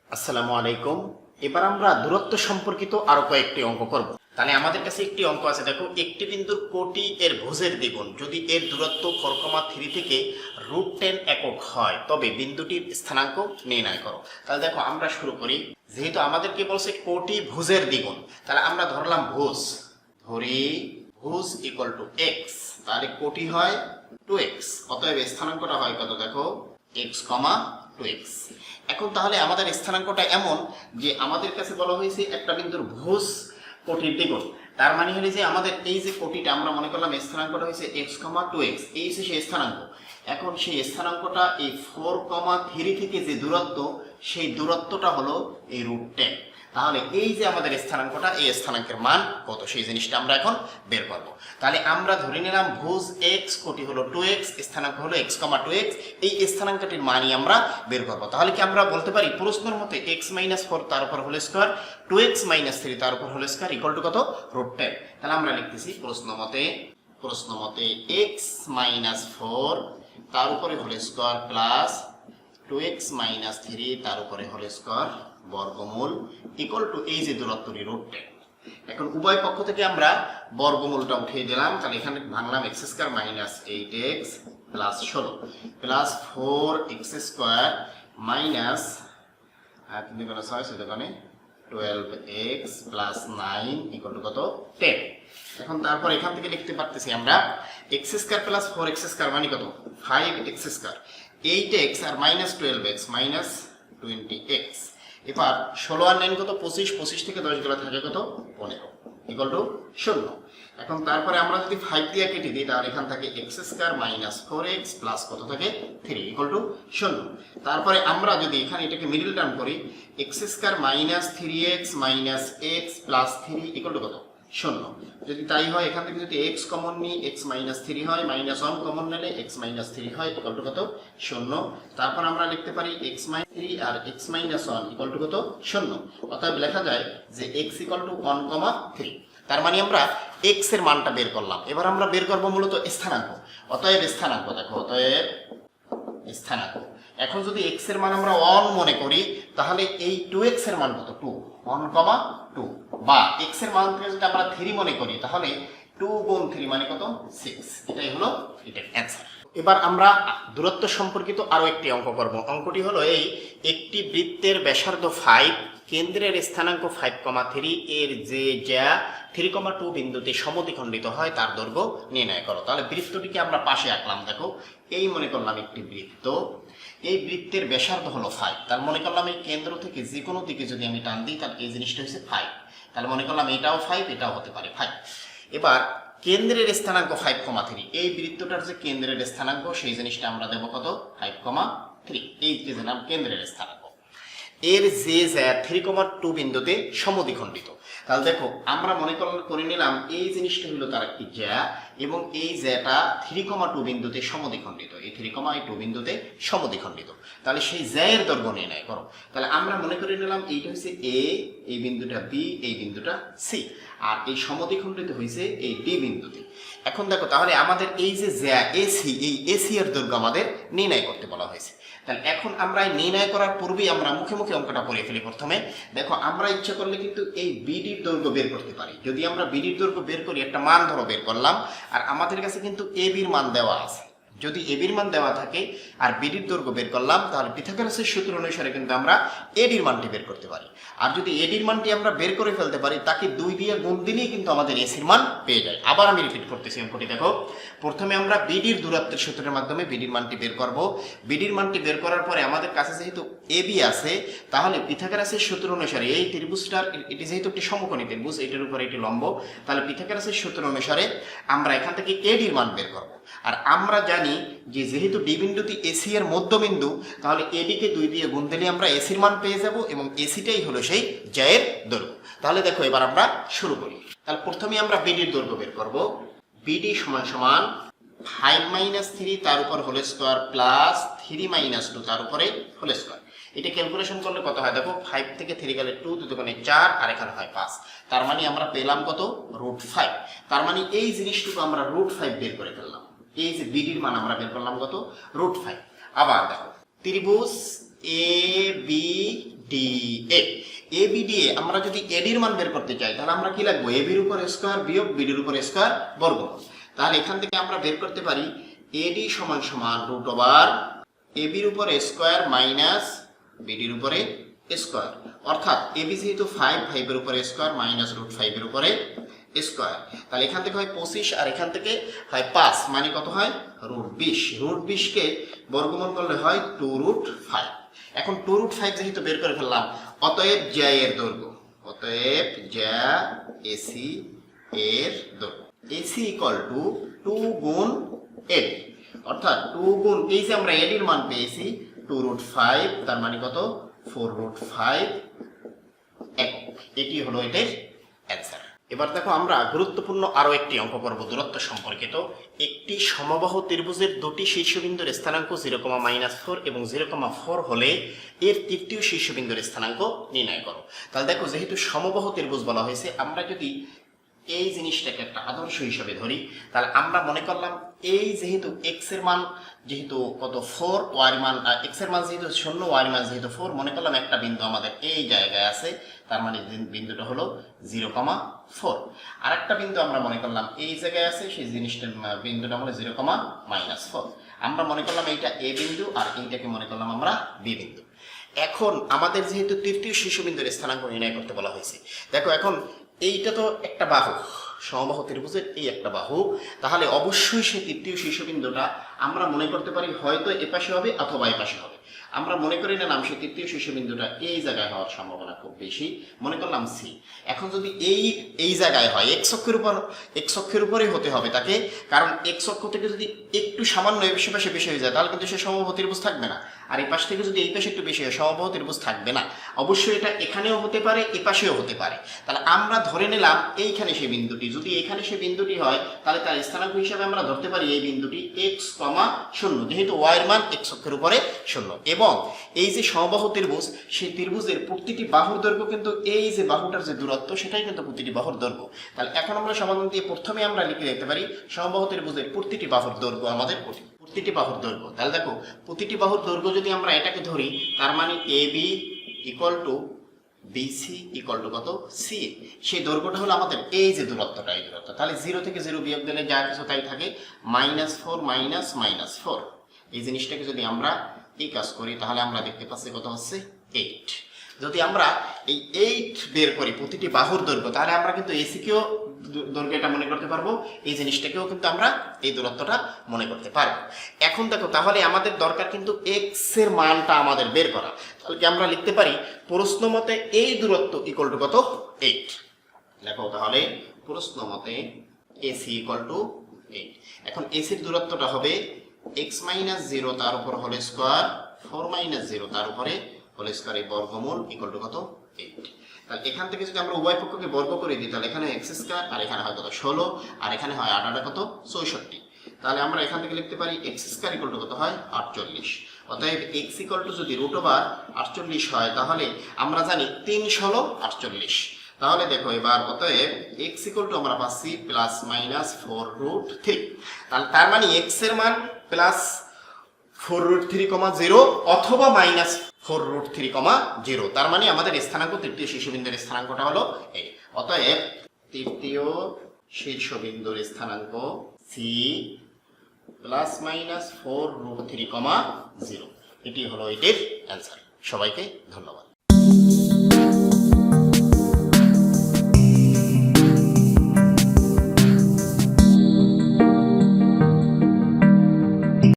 আসসালামু আলাইকুম। এবার আমরা দূরত্ব সম্পর্কিত আরো কয়েকটি অঙ্ক করব। তাহলে আমাদের কাছে একটি অঙ্ক আছে, দেখো একটি বিন্দুর কোটি এর ভুজের দ্বিগুণ যদি এর দূরত্ব 4,3 থেকে √10 একক হয় তবে বিন্দুটির স্থানাঙ্ক নির্ণয় করো। তাহলে দেখো আমরা শুরু করি। যেহেতু আমাদেরকে বলছে কোটি ভুজের দ্বিগুণ, তাহলে আমরা ধরলাম ভুজ, ধরি ভুজ ইকুয়াল টু এক্স, তাহলে কোটি হয় 2x, অতএব স্থানাঙ্কটা হয় কত দেখো x, 2x। এখন তাহলে আমাদের স্থানাঙ্কটা এমন যে আমাদের কাছে বলা হয়েছে একটা বিন্দুর ভুজ কোটির দ্বিগুণ, তার মানে হলো যে আমাদের এই যে কোটিটা আমরা মনে করলাম স্থানাঙ্কটা হয়েছে x, 2x, এই হচ্ছে সেই স্থানাঙ্ক। এখন সেই স্থানাঙ্কটা এই 4,3 থেকে যে দূরত্ব, সেই দূরত্বটা হলো এই √10। তাহলে এই যে আমাদের স্থানাঙ্কটা, এই স্থানাঙ্কের মান কত সেই জিনিসটা আমরা এখন বের করব। তাহলে আমরা ধরে নিলাম ভুজ x, কোটি হলো 2x, স্থানাঙ্ক হলো x, 2x, এই স্থানাঙ্কটির মানই আমরা বের করব। তাহলে কি আমরা বলতে পারি প্রশ্নের মতে x - 4 তার উপর হোল স্কয়ার, 2x - 3 তার উপর হোল স্কয়ার ইকুয়াল টু কত √10। তাহলে আমরা লিখতেছি প্রশ্ন মতে x - 4 তার উপরে হোল স্কয়ার প্লাস 2x - 3 তার উপরে হোল স্কয়ার বর্গমূল ইকুয়াল টু এই যে দূরত্বটি √10। এখন উভয় পক্ষ থেকে আমরা বর্গমূলটা উঠিয়ে দিলাম। তাহলে এখানে ভাঙলাম x² - 8x plus 16 plus 4x² minus 12x plus 9 equal to কত 10। এখন তারপর এখান থেকে লিখতে পারতেছি আমরা x² প্লাস 4x² মানে কত 5x², 8x আর মাইনাস 12x মাইনাস 20x। এবার 16 আর 9 কত 25, 25 থেকে 10 গেলে থাকে কত 15 ইকুয়াল টু 0। এখন তারপরে আমরা যদি 5 দিয়ে কেটে দিই তাহলে এখান থেকে x² - 4x প্লাস কত থাকে 3 ইকুয়াল টু 0। তারপরে আমরা যদি এখানে এটাকে মিডল টার্ম করি x² - 3x - x plus 3 equal to কত 0। যদি তাই হয় এখান থেকে যদি x কমন নিই x - 3 হয়, -1 কমন নিলে x - 3 হয় ইকুয়াল টু কত 0। তারপর আমরা লিখতে পারি x - 3 আর x - 1 ইকুয়াল টু কত 0। অতএব লেখা যায় যে x ইকুয়াল টু 1, 3। তার মানে আমরা x এর মানটা বের করলাম। এবার আমরা বের করব মূলত স্থানাঙ্ক। অতএব স্থানাঙ্ক দেখো, অতএব স্থানাঙ্ক। এখন যদি x এর মান আমরা 1 মনে করি তাহলে এই 2x এর মান কত 2, 1, 2, বা x এর মান থেকে যদি আমরা 3 মনে করি তাহলে 2 গুণ 3 মানে কত 6। এটাই হলো এটার অ্যানসার। এবার আমরা দূরত্ব সম্পর্কিত আরো একটি অঙ্ক করব। অঙ্কটি হলো এই একটি বৃত্তের ব্যাসার্ধ 5, কেন্দ্রের স্থানাঙ্ক 5,3, এর যে যা 3,2 বিন্দুতে সমদ্বিখণ্ডিত হয় তার দৈর্ঘ্য নির্ণয় করো। তাহলে বৃত্তটিকে আমরা পাশে আঁকলাম। দেখো এই মনে করলাম একটি বৃত্ত, এই বৃত্তের ব্যাসার্ধ হলো 5। তাহলে মনে করলাম এই কেন্দ্র থেকে যে কোনো দিকে যদি আমি টান দিই তাহলে এই জিনিসটা হচ্ছে 5। তাহলে মনে করলাম এটাও 5, এটাও হতে পারে 5। এবার কেন্দ্রের স্থানাঙ্ক 5,3, এই বৃত্তটার যে কেন্দ্রের স্থানাঙ্ক সেই জিনিসটা আমরা দেব কত 5,3, এই যে নাম কেন্দ্রের স্থানাঙ্ক। এর যে 3,2 বিন্দুতে সমদ্বিখণ্ডিত। তাহলে দেখো আমরা মনে করে নিলাম এই জিনিসটা হলো তার একটি জ্যা, এবং এই জ্যাটা 3,2 বিন্দুতে সমদ্বিখণ্ডিত, এই 3,2 বিন্দুতে সমদ্বিখণ্ডিত। তাহলে সেই জ্যায়ের দৈর্ঘ্য নির্ণয় করো। তাহলে আমরা মনে করে নিলাম এইটা হচ্ছে a, এই বিন্দুটা b, এই বিন্দুটা c, আর এই সমদ্বিখণ্ডিত হয়েছে এই d বিন্দুতে। এখন দেখো তাহলে আমাদের এই যে জ্যা ac, এই ac এর দৈর্ঘ্য আমাদের নির্ণয় করতে বলা হয়েছে। তাহলে এখন আমরা নির্ণয় করার পূর্বেই আমরা মুখে মুখে অঙ্কটা পড়ে ফেলি। প্রথমে দেখো আমরা ইচ্ছা করলে কিন্তু এই বিডির দৈর্ঘ্য বের করতে পারি। যদি আমরা বিডির দৈর্ঘ্য বের করি, একটা মান ধরো বের করলাম, আর আমাদের কাছে কিন্তু এবির মান দেওয়া আছে। যদি এবির মান দেওয়া থাকে আর বিডির দৈর্ঘ্য বের করলাম তাহলে পিথাগোরাসের সূত্র অনুসারে কিন্তু আমরা এডির মানটি বের করতে পারি। আর যদি এডির মানটি আমরা বের করে ফেলতে পারি তাকে 2 দিয়ে গুণ দিলেই কিন্তু আমাদের এসির মান পেয়ে যায়। আবার আমি রিপিট করতেছি অঙ্কটি। দেখো প্রথমে আমরা বিডির দূরত্বের সূত্রের মাধ্যমে বিডির মানটি বের করব। বিডির মানটি বের করার পরে আমাদের কাছে যেহেতু এবি আছে তাহলে পিথাগোরাসের সূত্র অনুসারে এই ত্রিভুজটার, এটি যেহেতু একটি সমকোণী ত্রিভুজ, এটার উপরে এটি লম্ব, তাহলে পিথাগোরাসের সূত্র অনুসারে আমরা এখান থেকে এডির মান বের করব। আর আমরা জানি যে যেহেতু ডি বিন্দুটি এসি এর মধ্যবিন্দু, তাহলে এডিকে 2 দিয়ে গুণ দিলে আমরা এসির মান পেয়ে যাব, এবং এসিটাই হলো সেই জ্যায়ের দৈর্ঘ্য। তাহলে দেখো এবার আমরা শুরু করি। তাহলে প্রথমে আমরা বিডির দৈর্ঘ্য বের করব। বিডি সমান সমান 5 - 3 তার উপর হোল স্কয়ার প্লাস 3 - 2 তার উপরে হোল স্কয়ার। এটা ক্যালকুলেশন করলে কত হয় দেখো, 5 থেকে 3 গেলে 2, 2 দুগুণে 4, আর এখানে হয় 5। তার মানে আমরা পেলাম কত √5। তার মানে এই জিনিসটুকু আমরা √5 বের করে ফেললাম। এই যে বিডির মান আমরা বের করলাম কত √5। আবার দেখো ত্রিভুজ এ বি ডি এ আমরা যদি এডির মান বের করতে চাই তাহলে আমরা কি লিখবো এ বির উপর স্কয়ার বিয়োগ বিডির উপর স্কয়ার বর্গমূল। তাহলে এখান থেকে আমরা বের করতে পারি এডি সমান সমান √, এ বির উপর স্কয়ার মাইনাস বিডির উপরে স্কয়ার, অর্থাৎ এবি যেহেতু 5 এর উপরে স্কয়ার মাইনাস √5 এর উপরে স্কয়ার। তাহলে এখান থেকে হয় 25 আর এখান থেকে হয় 5, মানে কত হয় √20। √20 কে বর্গমূল করলে হয় 2√5। এখন 2√5 যেহেতু বের করে ফেললাম, অতএব জ্যা এর দৈর্ঘ্য, অতএব জ্যা এসি এর দৈর্ঘ্য এসি ইকুয়াল টু 2 গুণ এডি, অর্থাৎ 2 গুণ এই যে আমরা এডির মান পেয়েছি 2√5, তার মানে কত 4√5 এটি হলো এটার অ্যান্সার। এবার দেখো আমরা গুরুত্বপূর্ণ আরো একটি অঙ্ক করব দূরত্ব সম্পর্কিত। একটি সমবাহু ত্রিভুজের দুটি শীর্ষবিন্দুর স্থানাঙ্ক 0,-4 এবং 0,4 হলে এর তৃতীয় শীর্ষবিন্দুর স্থানাঙ্ক নির্ণয় করো। তাহলে দেখো যেহেতু সমবাহু ত্রিভুজ বলা হয়েছে, আমরা যদি এই জিনিসটাকে একটা আদর্শ হিসেবে ধরি, তাহলে আমরা মনে করলাম এই যেহেতু x এর মান যেহেতু কত 4, y এর মান x এর মান যেহেতু 0, y এর মান যেহেতু 4, মনে করলাম একটা বিন্দু আমাদের এই জায়গায় আছে, তার মানে বিন্দুটা হলো 0,4। আর একটা বিন্দু আমরা মনে করলাম এই জায়গায় আছে, সেই জিনিসটার বিন্দুটা হলো 0,-4। আমরা মনে করলাম এইটা a বিন্দু আর এইটাকে মনে করলাম আমরা b বিন্দু। এখন আমাদের যেহেতু তৃতীয় শীর্ষবিন্দুর স্থানাঙ্ক নির্ণয় করতে বলা হয়েছে, দেখো এখন এইটা তো একটা বাহু, সমবাহু ত্রিভুজের এই একটা বাহু, তাহলে অবশ্যই সেই তৃতীয় শীর্ষবিন্দুটা আমরা মনে করতে পারি হয়তো এপাশে হবে অথবা এপাশে হবে। আমরা মনে করি নিলাম সেই তৃতীয় শীর্ষবিন্দুটা এই জায়গায় হওয়ার সম্ভাবনা খুব বেশি, মনে করলাম সি। এখন যদি এই জায়গায় হয় x অক্ষের উপরে হতে হবে তাকে, কারণ x অক্ষ থেকে যদি একটু সামান্য এই পাশে বেশি হয়ে যায় তাহলে কিন্তু সে সমবাহু ত্রিভুজ থাকবে না, আর এই পাশ থেকে যদি এই পাশে একটু বেশি হয় সমবাহু ত্রিভুজ থাকবে না। অবশ্যই এটা এখানেও হতে পারে এপাশেও হতে পারে। তাহলে আমরা ধরে নিলাম এইখানে সেই বিন্দুটি, যদি এখানে সেই বিন্দুটি হয় তাহলে তার স্থানাঙ্ক হিসাবে আমরা ধরতে পারি এই বিন্দুটি x,0, যেহেতু y এর মান x অক্ষের উপরে 0। এবং এই যে সমবাহু ত্রিভুজ, সেই ত্রিভুজের প্রতিটি বাহুর দৈর্ঘ্য কিন্তু এই যে বাহুটার যে দূরত্ব সেটাই কিন্তু প্রতিটি বাহুর দৈর্ঘ্য। তাহলে এখন আমরা সমাধান দিয়ে প্রথমে আমরা লিখে দিতে পারি সমবাহু ত্রিভুজের প্রতিটি বাহুর দৈর্ঘ্য আমাদের প্রতিটি বাহুর দৈর্ঘ্য। তাহলে দেখো প্রতিটি বাহুর দৈর্ঘ্য যদি আমরা এটাকে ধরি, তার মানে AB equal to BC equal to কত CA, সেই দৈর্ঘ্যটা হলো আমাদের এই যে দূরত্বটা, এই দূরত্ব। তাহলে 0 থেকে 0 বিয়োগ দিলে যা কিছু তাই থাকে, -4 এই জিনিসটাকে যদি আমরা এই কাজ করি তাহলে আমরা দেখতে পাচ্ছি কত হচ্ছে 8। যদি আমরা এই 8 বের করি প্রতিটি বাহুর দৈর্ঘ্য, তাহলে আমরা কিন্তু এসিকেও দৈর্ঘ্যটা মনে করতে পারবো, এই জিনিসটাকেও কিন্তু আমরা এই দূরত্বটা মনে করতে পারবো। এখন দেখো তাহলে আমাদের দরকার কিন্তু x এর মানটা আমাদের বের করা। তাহলে কি আমরা লিখতে পারি প্রশ্ন মতে এই দূরত্ব ইকুয়াল টু কত 8। দেখো তাহলে প্রশ্ন মতে AC ইকুয়াল টু 8। এখন AC এর দূরত্বটা হবে x-0 তার উপর হোল স্কয়ার 4-0 তার উপরে হোল স্কয়ার এই বর্গমূল ইকুয়াল টু কত 8। তাহলে এখান থেকে যদি আমরা উভয় পক্ষকে বর্গ করে দিই তাহলে এখানে x² আর এখানে হয় কত 16 আর এখানে হয় 8 কত 64। তাহলে আমরা এখান থেকে লিখতে পারি x² ইকুয়াল টু কত হয় 48। অতএব x ইকুয়াল টু যদি √48 হয় তাহলে আমরা জানি 3-16 48। তাহলে দেখো এবার অতএব x ইকুয়াল টু আমরা পাচ্ছি +-4√3। তার মানে x এর মান +4√3,0 অথবা -4√3,0। তার মানে আমাদের স্থানাঙ্ক তৃতীয় শীর্ষবিন্দুর স্থানাঙ্কটা হলো এই। অতএব তৃতীয় শীর্ষবিন্দুর স্থানাঙ্ক C +-4√3,0। এটি হলো এটির অ্যান্সার। সবাইকে ধন্যবাদ।